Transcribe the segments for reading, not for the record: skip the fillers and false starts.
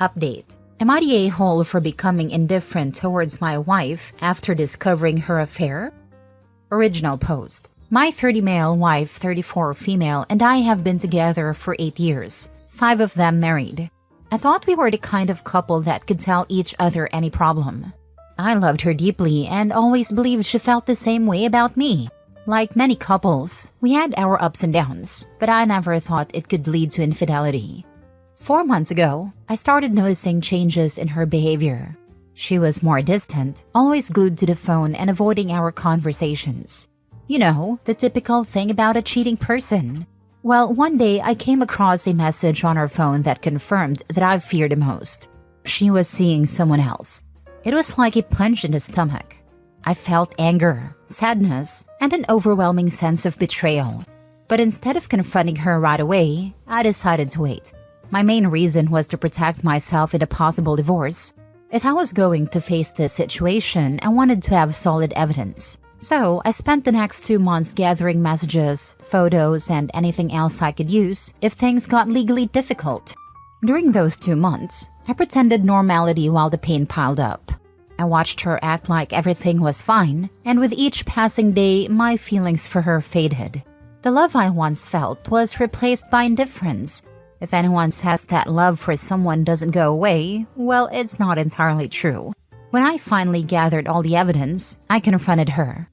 Update. Am I the a-hole for becoming indifferent towards my wife after discovering her affair? Original post. My 30 male wife, 34 female, and I have been together for 8 years, 5 of them married. I thought we were the kind of couple that could tell each other any problem. I loved her deeply and always believed she felt the same way about me. Like many couples, we had our ups and downs, but I never thought it could lead to infidelity. 4 months ago, I started noticing changes in her behavior. She was more distant, always glued to the phone and avoiding our conversations. You know, the typical thing about a cheating person. Well, one day I came across a message on her phone that confirmed that I feared the most. She was seeing someone else. It was like a punch in the stomach. I felt anger, sadness, and an overwhelming sense of betrayal. But instead of confronting her right away, I decided to wait. My main reason was to protect myself in a possible divorce. If I was going to face this situation, I wanted to have solid evidence. So I spent the next 2 months gathering messages, photos, and anything else I could use if things got legally difficult. During those 2 months, I pretended normality while the pain piled up. I watched her act like everything was fine, and with each passing day, my feelings for her faded. The love I once felt was replaced by indifference. If anyone says that love for someone doesn't go away, well, it's not entirely true. When I finally gathered all the evidence, I confronted her.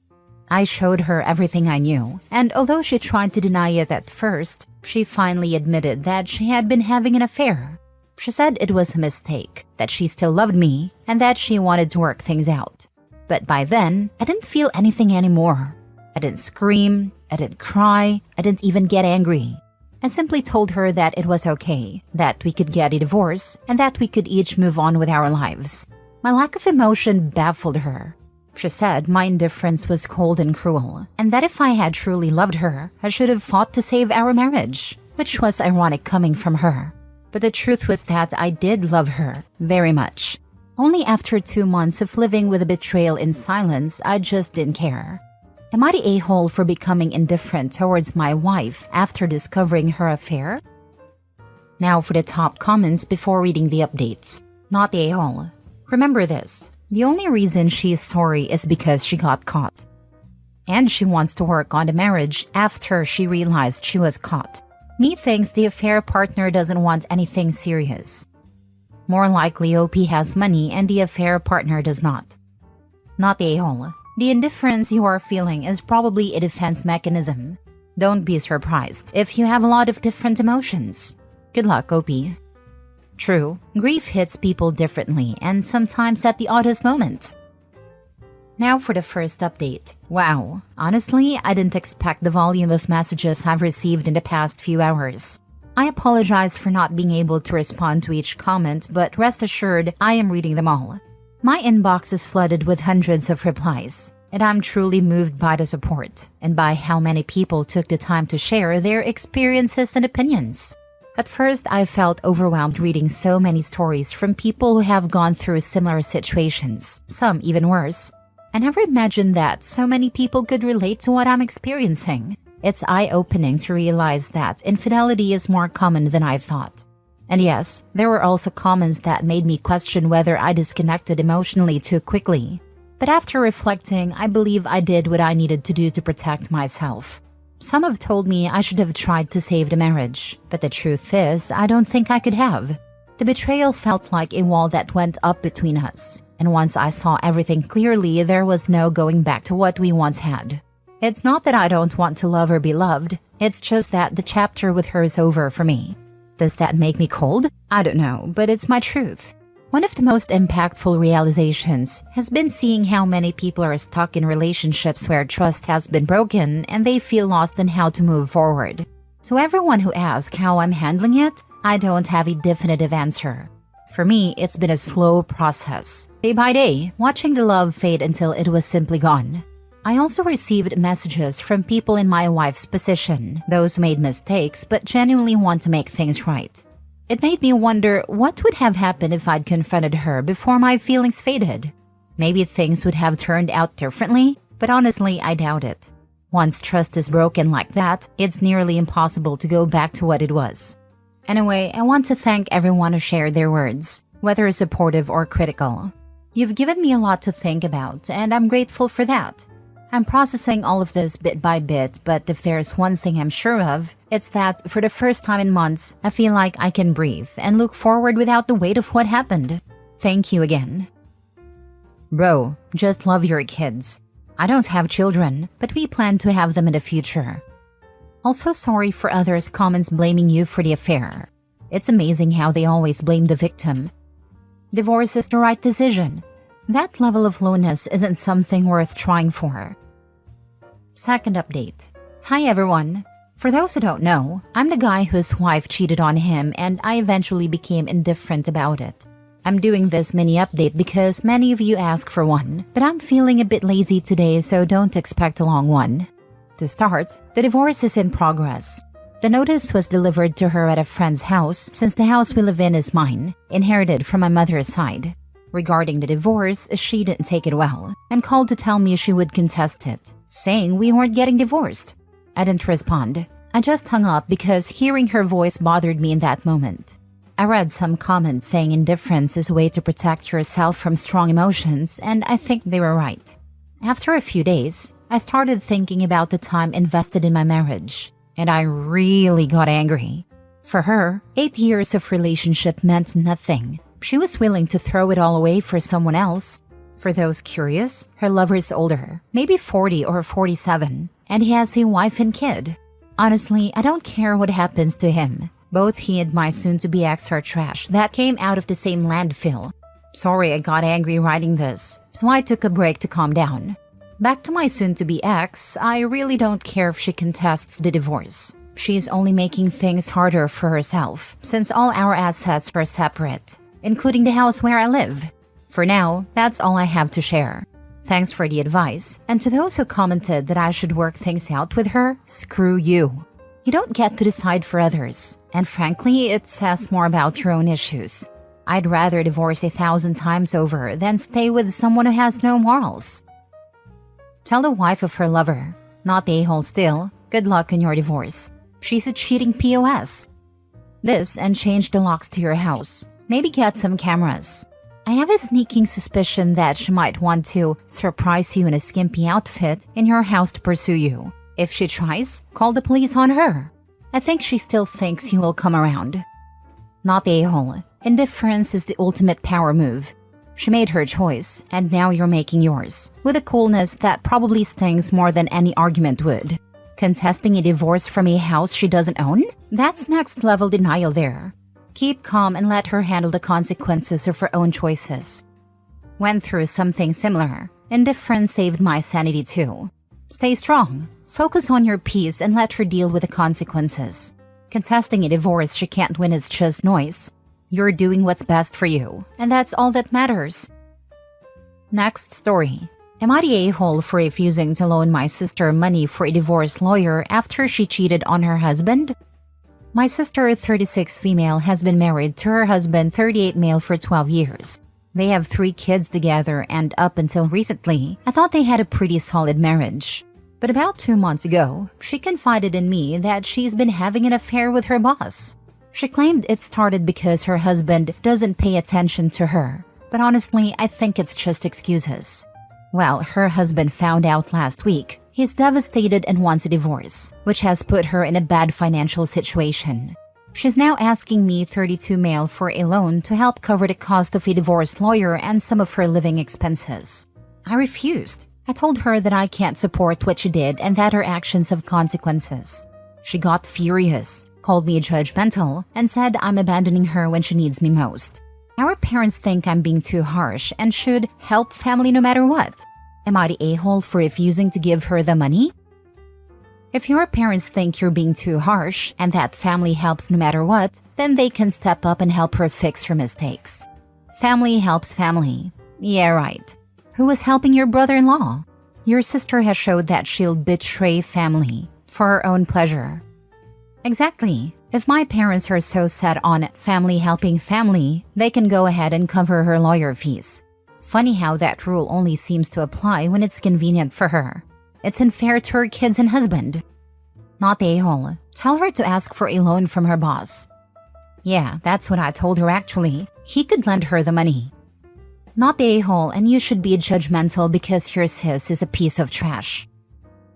I showed her everything I knew, and although she tried to deny it at first, she finally admitted that she had been having an affair. She said it was a mistake, that she still loved me, and that she wanted to work things out. But by then, I didn't feel anything anymore. I didn't scream, I didn't cry, I didn't even get angry. I simply told her that it was okay, that we could get a divorce, and that we could each move on with our lives. My lack of emotion baffled her. She said my indifference was cold and cruel, and that if I had truly loved her, I should have fought to save our marriage, which was ironic coming from her. But the truth was that I did love her, very much. Only after 2 months of living with a betrayal in silence, I just didn't care. Am I the a-hole for becoming indifferent towards my wife after discovering her affair? Now for the top comments before reading the updates. Not the a-hole. Remember this, the only reason she is sorry is because she got caught. And she wants to work on the marriage after she realized she was caught. Me thinks the affair partner doesn't want anything serious. More likely OP has money and the affair partner does not. Not the a-hole. The indifference you are feeling is probably a defense mechanism. Don't be surprised if you have a lot of different emotions. Good luck, OP. True, grief hits people differently and sometimes at the oddest moments. Now for the first update. Wow, honestly, I didn't expect the volume of messages I've received in the past few hours. I apologize for not being able to respond to each comment, but rest assured, I am reading them all. My inbox is flooded with hundreds of replies, and I'm truly moved by the support and by how many people took the time to share their experiences and opinions. At first, I felt overwhelmed reading so many stories from people who have gone through similar situations, some even worse. I never imagined that so many people could relate to what I'm experiencing. It's eye-opening to realize that infidelity is more common than I thought. And yes, there were also comments that made me question whether I disconnected emotionally too quickly. But after reflecting, I believe I did what I needed to do to protect myself. Some have told me I should have tried to save the marriage, but the truth is, I don't think I could have. The betrayal felt like a wall that went up between us, and once I saw everything clearly, there was no going back to what we once had. It's not that I don't want to love or be loved, it's just that the chapter with her is over for me. Does that make me cold? I don't know, but it's my truth. One of the most impactful realizations has been seeing how many people are stuck in relationships where trust has been broken and they feel lost in how to move forward. To everyone who asks how I'm handling it, I don't have a definitive answer. For me, it's been a slow process, day by day, watching the love fade until it was simply gone. I also received messages from people in my wife's position, those who made mistakes but genuinely want to make things right. It made me wonder what would have happened if I'd confronted her before my feelings faded. Maybe things would have turned out differently, but honestly, I doubt it. Once trust is broken like that, it's nearly impossible to go back to what it was. Anyway, I want to thank everyone who shared their words, whether supportive or critical. You've given me a lot to think about, and I'm grateful for that. I'm processing all of this bit by bit, but if there's one thing I'm sure of, it's that for the first time in months, I feel like I can breathe and look forward without the weight of what happened. Thank you again. Bro, just love your kids. I don't have children, but we plan to have them in the future. Also sorry for others' comments blaming you for the affair. It's amazing how they always blame the victim. Divorce is the right decision. That level of lowness isn't something worth trying for. Second update. Hi everyone. For those who don't know, I'm the guy whose wife cheated on him and I eventually became indifferent about it. I'm doing this mini update because many of you asked for one, but I'm feeling a bit lazy today, so don't expect a long one. To start, the divorce is in progress. The notice was delivered to her at a friend's house since the house we live in is mine, inherited from my mother's side. Regarding the divorce, she didn't take it well and called to tell me she would contest it, saying we weren't getting divorced. I didn't respond. I just hung up because hearing her voice bothered me in that moment. I read some comments saying indifference is a way to protect yourself from strong emotions, and I think they were right. After a few days, I started thinking about the time invested in my marriage, and I really got angry. For her, 8 years of relationship meant nothing. She was willing to throw it all away for someone else. For those curious, her lover is older, maybe 40 or 47, and he has a wife and kid. Honestly, I don't care what happens to him. Both he and my soon-to-be ex are trash that came out of the same landfill. Sorry I got angry writing this, so I took a break to calm down. Back to my soon-to-be ex, I really don't care if she contests the divorce. She's only making things harder for herself, since all our assets are separate, including the house where I live. For now, that's all I have to share. Thanks for the advice, and to those who commented that I should work things out with her, screw you. You don't get to decide for others, and frankly, it says more about your own issues. I'd rather divorce 1,000 times over than stay with someone who has no morals. Tell the wife of her lover, not the a-hole still, good luck in your divorce. She's a cheating POS. This and change the locks to your house. Maybe get some cameras. I have a sneaking suspicion that she might want to surprise you in a skimpy outfit in your house to pursue you. If she tries, call the police on her. I think she still thinks you will come around. Not the a-hole. Indifference is the ultimate power move. She made her choice, and now you're making yours, with a coolness that probably stings more than any argument would. Contesting a divorce from a house she doesn't own? That's next level denial there. Keep calm and let her handle the consequences of her own choices. Went through something similar. Indifference saved my sanity too. Stay strong. Focus on your peace and let her deal with the consequences. Contesting a divorce she can't win is just noise. You're doing what's best for you, and that's all that matters. Next story. Am I the a-hole for refusing to loan my sister money for a divorce lawyer after she cheated on her husband? My sister, 36 female, has been married to her husband, 38 male, for 12 years. They have 3 kids together, and up until recently, I thought they had a pretty solid marriage. But about 2 months ago, she confided in me that she's been having an affair with her boss. She claimed it started because her husband doesn't pay attention to her, but honestly, I think it's just excuses. Well, her husband found out last week. He's devastated and wants a divorce, which has put her in a bad financial situation. She's now asking me, 32 male, for a loan to help cover the cost of a divorce lawyer and some of her living expenses. I refused. I told her that I can't support what she did and that her actions have consequences. She got furious, called me judgmental, and said I'm abandoning her when she needs me most. Our parents think I'm being too harsh and should help family no matter what. Am I the a-hole for refusing to give her the money? If your parents think you're being too harsh and that family helps no matter what, then they can step up and help her fix her mistakes. Family helps family. Yeah, right. Who is helping your brother-in-law? Your sister has showed that she'll betray family for her own pleasure. Exactly. If my parents are so set on family helping family, they can go ahead and cover her lawyer fees. Funny how that rule only seems to apply when it's convenient for her. It's unfair to her kids and husband. Not the a-hole. Tell her to ask for a loan from her boss. Yeah, that's what I told her actually. He could lend her the money. Not the a-hole, and you should be judgmental because your sis is a piece of trash.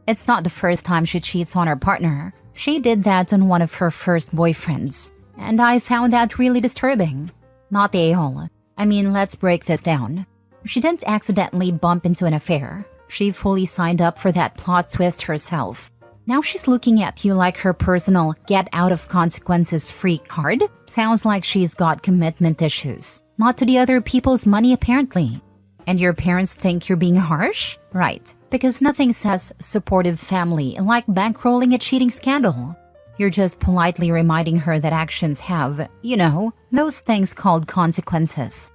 It's not the first time she cheats on her partner. She did that on one of her first boyfriends, and I found that really disturbing. Not the a-hole. I mean, let's break this down. She didn't accidentally bump into an affair. She fully signed up for that plot twist herself. Now she's looking at you like her personal get-out-of-consequences-free card? Sounds like she's got commitment issues. Not to the other people's money, apparently. And your parents think you're being harsh? Right, because nothing says supportive family like bankrolling a cheating scandal. You're just politely reminding her that actions have, those things called consequences.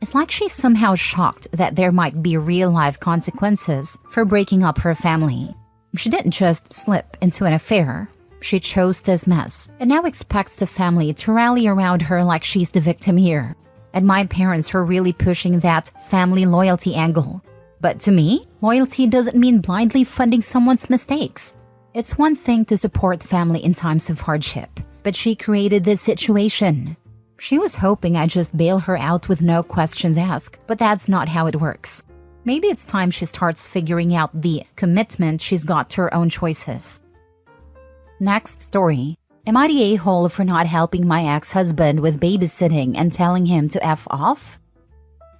It's like she's somehow shocked that there might be real-life consequences for breaking up her family. She didn't just slip into an affair. She chose this mess and now expects the family to rally around her like she's the victim here. And my parents were really pushing that family loyalty angle. But to me, loyalty doesn't mean blindly funding someone's mistakes. It's one thing to support family in times of hardship, but she created this situation. She was hoping I'd just bail her out with no questions asked, but that's not how it works. Maybe it's time she starts figuring out the commitment she's got to her own choices. Next story. Am I the a-hole for not helping my ex-husband with babysitting and telling him to F off?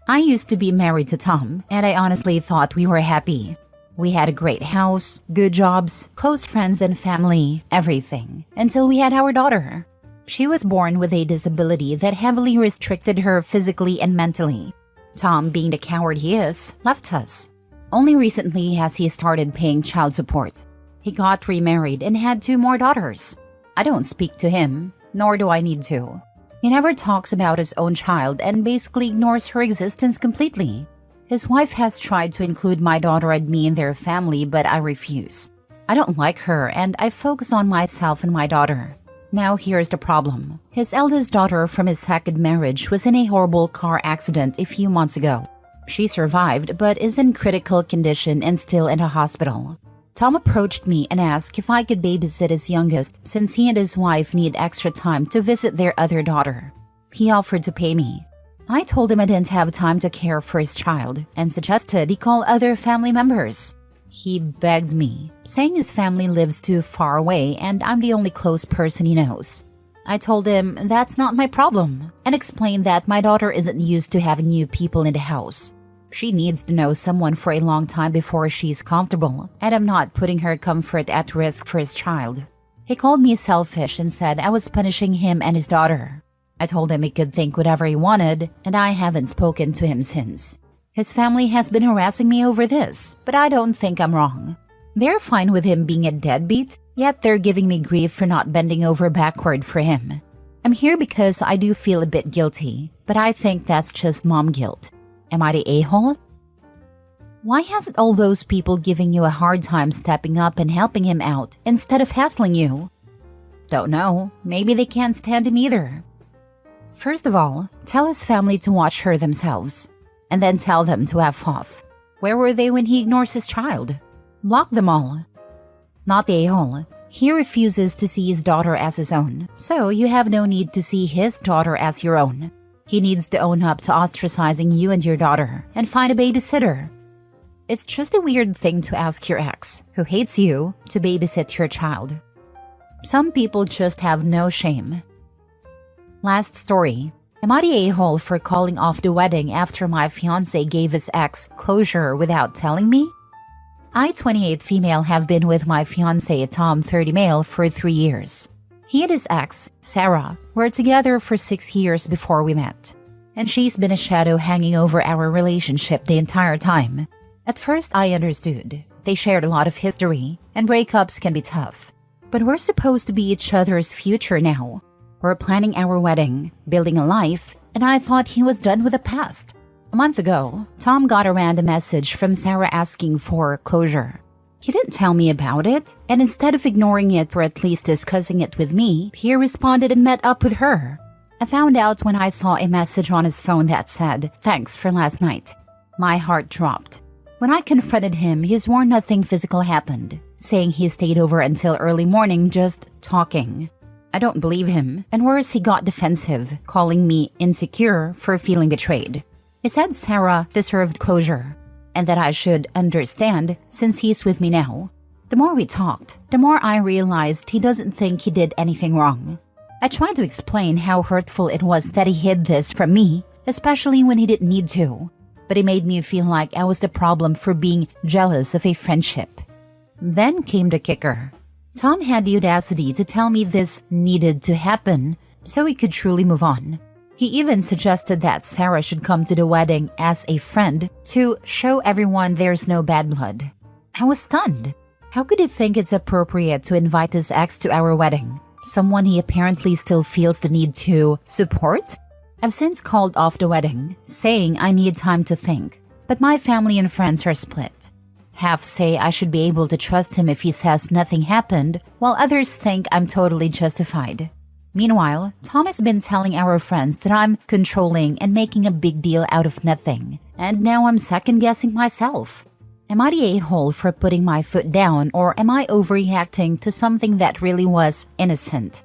I used to be married to Tom, and I honestly thought we were happy. We had a great house, good jobs, close friends and family, everything, until we had our daughter. She was born with a disability that heavily restricted her physically and mentally. Tom, being the coward he is, left us. Only recently has he started paying child support. He got remarried and had 2 more daughters. I don't speak to him, nor do I need to. He never talks about his own child and basically ignores her existence completely. His wife has tried to include my daughter and me in their family, but I refuse. I don't like her and I focus on myself and my daughter. Now here's the problem. His eldest daughter from his second marriage was in a horrible car accident a few months ago. She survived but is in critical condition and still in a hospital. Tom approached me and asked if I could babysit his youngest since he and his wife need extra time to visit their other daughter. He offered to pay me. I told him I didn't have time to care for his child and suggested he call other family members. He begged me, saying his family lives too far away and I'm the only close person he knows. I told him that's not my problem and explained that my daughter isn't used to having new people in the house. She needs to know someone for a long time before she's comfortable, and I'm not putting her comfort at risk for his child. He called me selfish and said I was punishing him and his daughter. I told him he could think whatever he wanted, and I haven't spoken to him since. His family has been harassing me over this, but I don't think I'm wrong. They're fine with him being a deadbeat, yet they're giving me grief for not bending over backward for him. I'm here because I do feel a bit guilty, but I think that's just mom guilt. Am I the a-hole? Why hasn't all those people giving you a hard time stepping up and helping him out instead of hassling you? Don't know. Maybe they can't stand him either. First of all, tell his family to watch her themselves. And then tell them to F off. Where were they when he ignores his child? Block them all. Not the a-hole. He refuses to see his daughter as his own, so you have no need to see his daughter as your own. He needs to own up to ostracizing you and your daughter and find a babysitter. It's just a weird thing to ask your ex, who hates you, to babysit your child. Some people just have no shame. Last story. Am I the a-hole for calling off the wedding after my fiancé gave his ex closure without telling me? I, 28 female, have been with my fiancé, Tom, 30 male, for 3 years. He and his ex, Sarah, were together for 6 years before we met. And she's been a shadow hanging over our relationship the entire time. At first, I understood. They shared a lot of history, and breakups can be tough. But we're supposed to be each other's future now. We're planning our wedding, building a life, and I thought he was done with the past. A month ago, Tom got a random message from Sarah asking for closure. He didn't tell me about it, and instead of ignoring it or at least discussing it with me, he responded and met up with her. I found out when I saw a message on his phone that said, "Thanks for last night." My heart dropped. When I confronted him, he swore nothing physical happened, saying he stayed over until early morning just talking. I don't believe him, and worse, he got defensive, calling me insecure for feeling betrayed. He said Sarah deserved closure, and that I should understand since he's with me now. The more we talked, the more I realized he doesn't think he did anything wrong. I tried to explain how hurtful it was that he hid this from me, especially when he didn't need to, but he made me feel like I was the problem for being jealous of a friendship. Then came the kicker. Tom had the audacity to tell me this needed to happen so we could truly move on. He even suggested that Sarah should come to the wedding as a friend to show everyone there's no bad blood. I was stunned. How could he think it's appropriate to invite his ex to our wedding? Someone he apparently still feels the need to support? I've since called off the wedding, saying I need time to think, but my family and friends are split. Half say I should be able to trust him if he says nothing happened, while others think I'm totally justified. Meanwhile, Tom has been telling our friends that I'm controlling and making a big deal out of nothing, and now I'm second-guessing myself. Am I the a-hole for putting my foot down, or am I overreacting to something that really was innocent?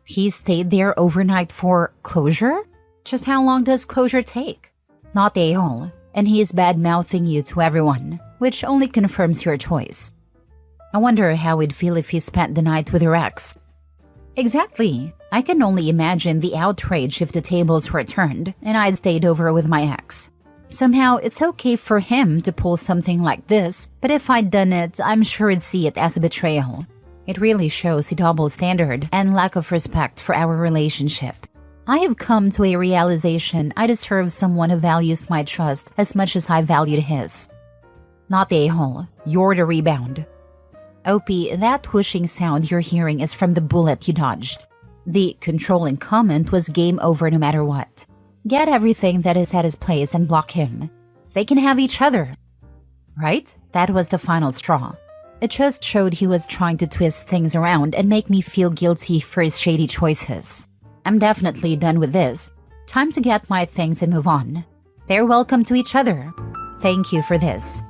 He stayed there overnight for closure? Just how long does closure take? Not the a-hole, and he is bad-mouthing you to everyone, which only confirms your choice. I wonder how he'd feel if he spent the night with her ex. Exactly. I can only imagine the outrage if the tables were turned and I'd stayed over with my ex. Somehow, it's okay for him to pull something like this, but if I'd done it, I'm sure he'd see it as a betrayal. It really shows a double standard and lack of respect for our relationship. I have come to a realization I deserve someone who values my trust as much as I valued his. Not the a-hole, you're the rebound. Opie, that whooshing sound you're hearing is from the bullet you dodged. The controlling comment was game over no matter what. Get everything that is at his place and block him. They can have each other. Right? That was the final straw. It just showed he was trying to twist things around and make me feel guilty for his shady choices. I'm definitely done with this. Time to get my things and move on. They're welcome to each other. Thank you for this.